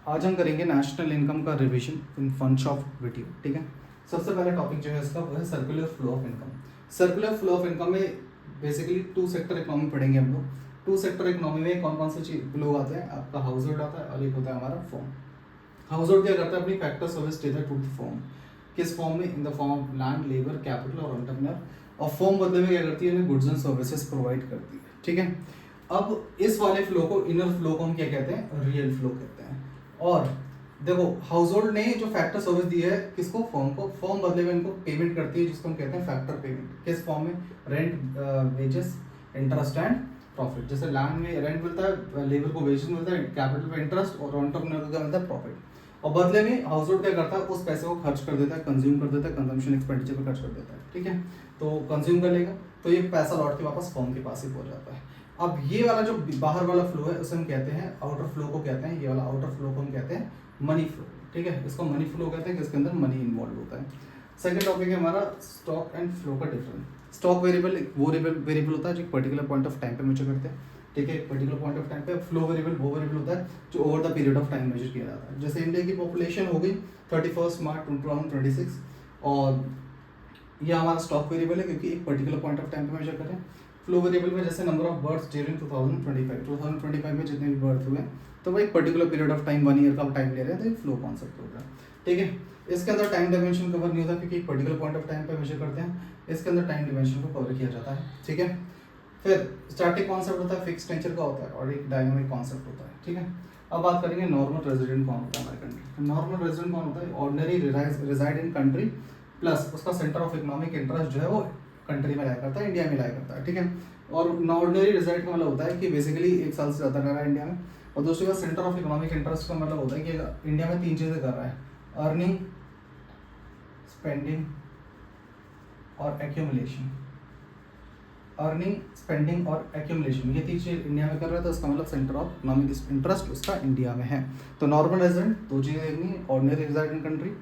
आज हम करेंगे नेशनल इनकम का revision in funds of video. ठीक है, सबसे पहला टॉपिक जो है इसका वो है circular flow of income. Circular flow of income में बेसिकली टू सेक्टर इकोनॉमी पढ़ेंगे हम लोग। टू सेक्टर इकोनॉमी में कौन कौन से चीज लोग आते हैं, आपका हाउस होल्ड आता है और एक होता है हमारा फॉर्म। हाउस होल्ड क्या करता है, अपनी फैक्टर सर्विस देता है टू द फॉर्म। किस फॉर्म में? In the form of land, labour, capital और एंटरप्रेन्योर। और फॉर्म बदले में क्या करती है, उन्हें गुड्स एंड सर्विसेज प्रोवाइड करती है। ठीक है, अब इस वाले फ्लो को, इनर फ्लो को हम क्या कहते हैं, रियल फ्लो कहते हैं। और देखो, हाउस होल्ड ने जो फैक्टर सर्विस दी है किसको, फॉर्म को। फॉर्म बदले में इनको पेमेंट करती है जिसको हम कहते हैं फैक्टर पेमेंट। किस फॉर्म में? Rent, wages, interest and profit. जैसे लैंड में रेंट मिलता है, लेबर को वेजेस मिलता है, कैपिटल पे इंटरेस्ट और एंटरप्रेन्योर को क्या मिलता है, प्रॉफिट। और बदले में हाउस होल्ड क्या करता है, उस पैसे को खर्च कर देता है, कंज्यूम कर देता है, कंजम्पशन एक्सपेंडिचर पे खर्च कर देता है। ठीक है, तो कंज्यूम कर लेगा तो ये पैसा लौट के वापस फॉर्म के पास ही पहुंच जाता है। अब ये वाला जो बाहर वाला फ्लो है उसे हम कहते हैं आउटर फ्लो को कहते हैं, ये वाला आउटर फ्लो को हम कहते हैं मनी फ्लो। ठीक है, इसको मनी फ्लो कहते हैं कि इसके अंदर मनी इन्वॉल्व होता है। सेकंड टॉपिक है हमारा स्टॉक एंड फ्लो का डिफरेंस। स्टॉक वेरिएबल वो वेरिएबल होता है जो एक पर्टिकुलर पॉइंट ऑफ टाइम पे मेजर करते हैं। ठीक है, एक पर्टिकुलर पॉइंट ऑफ टाइम पे। फ्लो वेरिएबल वो वेरिएबल होता है जो over the period of time measure किया जाता है। जैसे इंडिया की पॉपुलेशन हो गई 31 मार्च 2026 और ये हमारा स्टॉक वेरिएबल है क्योंकि एक पर्टिकुलर पॉइंट ऑफ टाइम पे मेजर करें। फ्लो वेरिएबल में जैसे नंबर ऑफ बर्थ्स ड्यूरिंग 2025 में जितने भी बर्थ हुए तो वो एक particular period of time, 1 year का टाइम ले रहे हैं, तो ये फ्लो कॉन्सेप्ट होगा। ठीक है, इसके अंदर टाइम डायमेंशन कवर नहीं होता क्योंकि एक पर्टिकुलर पॉइंट ऑफ टाइम पे मेजर करते हैं, इसके अंदर टाइम डायमेंशन को कवर किया जाता है। ठीक है, फिर स्टैटिक कॉन्सेप्ट होता है, फिक्स नेचर का होता है और एक डायनामिक कॉन्सेप्ट होता है। ठीक है, अब बात करेंगे नॉर्मल रेजिडेंट कौन होता है हमारे कंट्री। नॉर्मल रेजिडेंट कौन होता है? Ordinary reside in country plus उसका सेंटर ऑफ इकोनॉमिक इंटरेस्ट जो है वो कंट्री में लाया करता है, इंडिया में लाया करता है। ठीक है, और ऑर्डिनरी रिजाइड का मतलब होता है कि बेसिकली 1 साल से ज़्यादा रह रहा है इंडिया में। और दूसरी बात सेंटर ऑफ इकोनॉमिक इंटरेस्ट का मतलब होता है कि इंडिया में 3 चीज़ें कर रहा है, अर्निंग, स्पेंडिंग और एक्यूमुलेशन। अर्निंग, स्पेंडिंग और एक्यूमुलेशन, ये 3 चीज़ इंडिया में कर रहा है, तो इसका मतलब सेंटर ऑफ इकोनॉमिक इंटरेस्ट उसका इंडिया में है। तो नॉर्मल रेजिडेंट 2 चीज़ें देखनी, ऑर्डिनरी रिजाइड इन कंट्री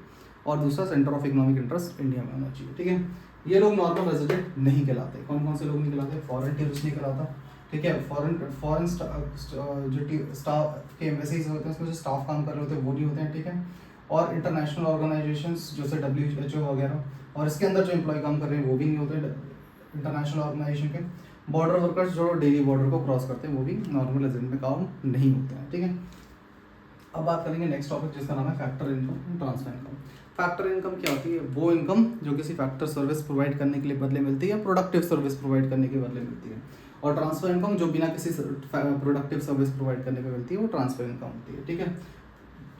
और दूसरा centre of economic interest India में होना चाहिए। ठीक है, ये लोग नॉर्मल रेजिडेंट नहीं कहलाते। कौन कौन से लोग नहीं कहलाते? फॉरेन टूरिस्ट नहीं कहलाता। ठीक है, फॉरेन जो स्टाफ के एम्बेसीज होते हैं उसमें जो स्टाफ काम कर रहे होते हैं वो नहीं होते हैं। ठीक है, और इंटरनेशनल ऑर्गेनाइजेशंस जैसे WHO वगैरह, और इसके अंदर जो एम्प्लॉय काम कर रहे हैं वो भी नहीं होते इंटरनेशनल ऑर्गेनाइजेशन के। बॉर्डर वर्कर्स जो डेली बॉर्डर को क्रॉस करते हैं वो भी नॉर्मल रेजिडेंट में काउंट नहीं होते हैं। ठीक है, अब बात करेंगे नेक्स्ट टॉपिक जिसका नाम है factor income, transfer income. Factor income क्या होती है? वो इनकम जो किसी फैक्टर सर्विस प्रोवाइड करने के लिए बदले मिलती है या प्रोडक्टिव सर्विस प्रोवाइड करने के बदले मिलती है। और ट्रांसफर इनकम जो बिना किसी प्रोडक्टिव सर्विस प्रोवाइड करने पे मिलती है वो ट्रांसफर इनकम होती है। ठीक है,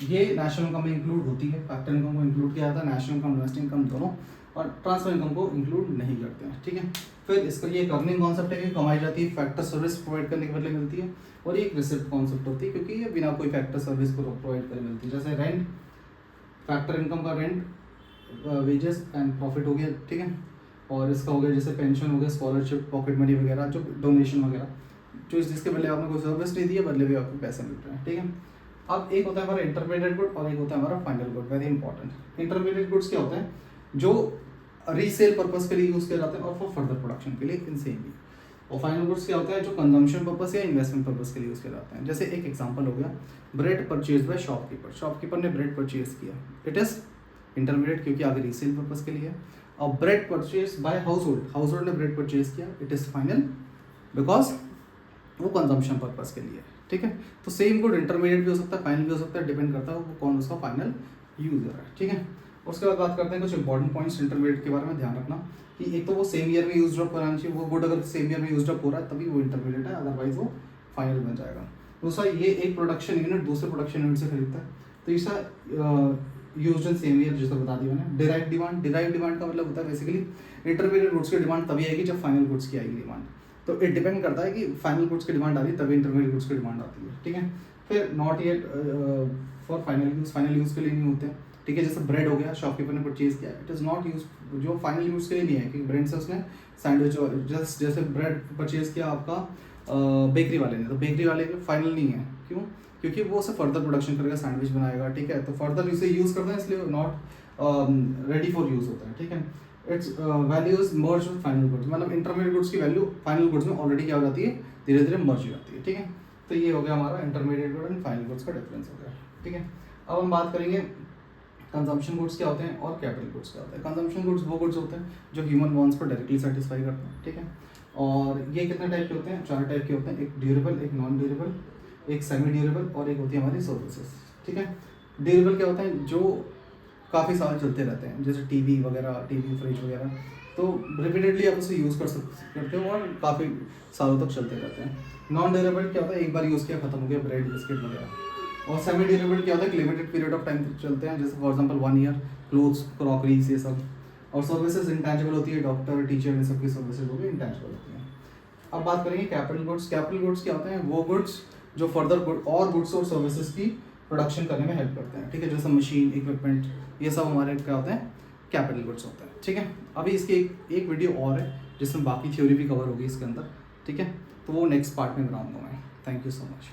ये नेशनल इनकम में इंक्लूड होती है। फैक्टर इनकम को इंक्लूड किया जाता है, नेशनल इनकम, डोमेस्टिक इनकम दोनों, और ट्रांसफर इनकम को इंक्लूड नहीं करते हैं। ठीक है, फिर इसका ये एक अर्निंग कॉन्सेप्ट है कि कमाई जाती है, फैक्टर सर्विस प्रोवाइड करने के बदले मिलती है। और ये एक रिसिप्ट कॉन्सेप्ट होती है क्योंकि ये बिना कोई फैक्टर सर्विस को प्रोवाइड कर मिलती है। जैसे रेंट, फैक्टर इनकम का रेंट, वेजेस एंड प्रॉफिट हो गया। ठीक है, और इसका हो गया जैसे पेंशन हो गया, स्कॉलरशिप, पॉकेट मनी वगैरह, जो डोनेशन वगैरह, जो जिसके बदले आपने कोई सर्विस नहीं दी है बदले भी आपको पैसे मिल रहे हैं। ठीक है, अब एक होता है हमारा इंटरमीडिएट गुड और एक होता है हमारा final good. Very important. Intermediate goods क्या होते हैं? जो रीसेल पर्पस के लिए यूज़ किए जाते हैं और फॉर फर्दर प्रोडक्शन के लिए इन सेम भी। और फाइनल गुड्स क्या होता है? जो कंजम्पशन पर्पस या इन्वेस्टमेंट पर्पस के लिए यूज़ किए जाते हैं। जैसे एक एग्जांपल हो गया, bread purchase by shopkeeper. Shopkeeper ने ब्रेड परचेज किया, इट इज़ इंटरमीडिएट क्योंकि आगे रीसेल पर्पस के लिए है। और bread purchase by house hold ने ब्रेड परचेज किया, इट इज़ फाइनल बिकॉज वो कंजम्पशन पर्पस के लिए है। ठीक है, तो सेम गुड इंटरमीडिएट भी हो सकता है, फाइनल भी हो सकता है, डिपेंड करता है वो कौन उसका फाइनल यूजर है। ठीक है, उसके बाद बात करते हैं कुछ इंपॉर्टेंट पॉइंट्स इंटरमीडिएट के बारे में। ध्यान रखना कि एक तो वो सेम ईयर में यूज अप कराना चाहिए, वो गुड अगर सेम ईयर में यूज अप हो रहा है तभी वो इंटरमीडिएट है, अदरवाइज वो फाइनल बन जाएगा। दूसरा, ये एक प्रोडक्शन यूनिट दूसरे प्रोडक्शन यूनिट से खरीदता है, तो इसका यूज इन सेम ईयर जैसा बता दिया मैंने। डिराइव डिमांड का मतलब होता है बेसिकली इंटरमीडिएट गुड्स की डिमांड तभी आएगी जब फाइनल गुड्स की आएगी डिमांड। तो इट डिपेंड करता है कि फाइनल गुड्स की डिमांड आ रही है तभी इंटरमीडिएट गुड्स की डिमांड आती है। ठीक है, फिर not yet for final use के लिए नहीं होते हैं। ठीक है, जैसे ब्रेड हो गया, शॉपकीपर ने परचेज किया, इट इज़ नॉट यूज, जो फाइनल यूज़ के लिए नहीं है क्योंकि ब्रेड से उसने सैंडविच, जैसे ब्रेड परचेज किया आपका बेकरी वाले ने, तो बेकरी वाले के फाइनल नहीं है। क्यों? क्योंकि वो उसे फर्दर प्रोडक्शन करेगा, सैंडविच बनाएगा। ठीक है, तो फर्दर इसे यूज़ करते हैं इसलिए नॉट रेडी फॉर यूज़ होता है। ठीक है, it's values merge with final goods, मतलब इंटरमीडिएट गुड्स की वैल्यू फाइनल गुड्स में ऑलरेडी क्या हो जाती है, धीरे धीरे मर्ज हो जाती है। ठीक है, तो ये हो गया हमारा intermediate good and final goods का डिफरेंस हो गया, ठीक है। अब हम बात करेंगे कंजम्पशन गुड्स क्या होते हैं और कैपिटल गुड्स क्या होते हैं। कंजम्पशन गुड्स वो गुड्स होते हैं जो ह्यूमन वांट्स को डायरेक्टली सेटिस्फाई करते हैं, ठीक है। और ये कितने टाइप के होते हैं, 4 टाइप के होते हैं, एक ड्यूरेबल, एक नॉन ड्यूरेबल, एक सेमी ड्यूरेबल और एक होती है हमारी सर्विसेज, ठीक है। ड्यूरेबल क्या होते हैं, जो काफ़ी साल चलते रहते हैं, जैसे टीवी वगैरह, टीवी फ्रिज वगैरह, तो रिपीटेडली आप उसे यूज़ करते हो और काफ़ी सालों तक चलते रहते हैं। नॉन ड्यूरेबल क्या होता है, एक बार यूज़ किया खत्म हो गया, ब्रेड बिस्किट वगैरह। और सेमी ड्यूरेबल क्या होता है, लिमिटेड पीरियड ऑफ टाइम तक चलते हैं, जैसे for example 1 year, clothes, crockeries, ये सब। और सर्विसेज इंटेंजिबल होती है, डॉक्टर, टीचर, इन सब की सर्विसेज होगी इंटेंजिबल होती हैं। अब बात करेंगे कैपिटल गुड्स। कैपिटल गुड्स क्या होते हैं, वो गुड्स जो फर्दर गुड्स और सर्विसेज की प्रोडक्शन करने में हेल्प करते हैं, ठीक है। जैसे मशीन, इक्विपमेंट, ये सब हमारे क्या होते हैं, कैपिटल गुड्स होते हैं, ठीक है। अभी इसकी एक वीडियो और है जिसमें बाकी थ्योरी भी कवर होगी इसके अंदर, ठीक है। तो वो नेक्स्ट पार्ट में बनाऊंगा मैं। Thank you so much.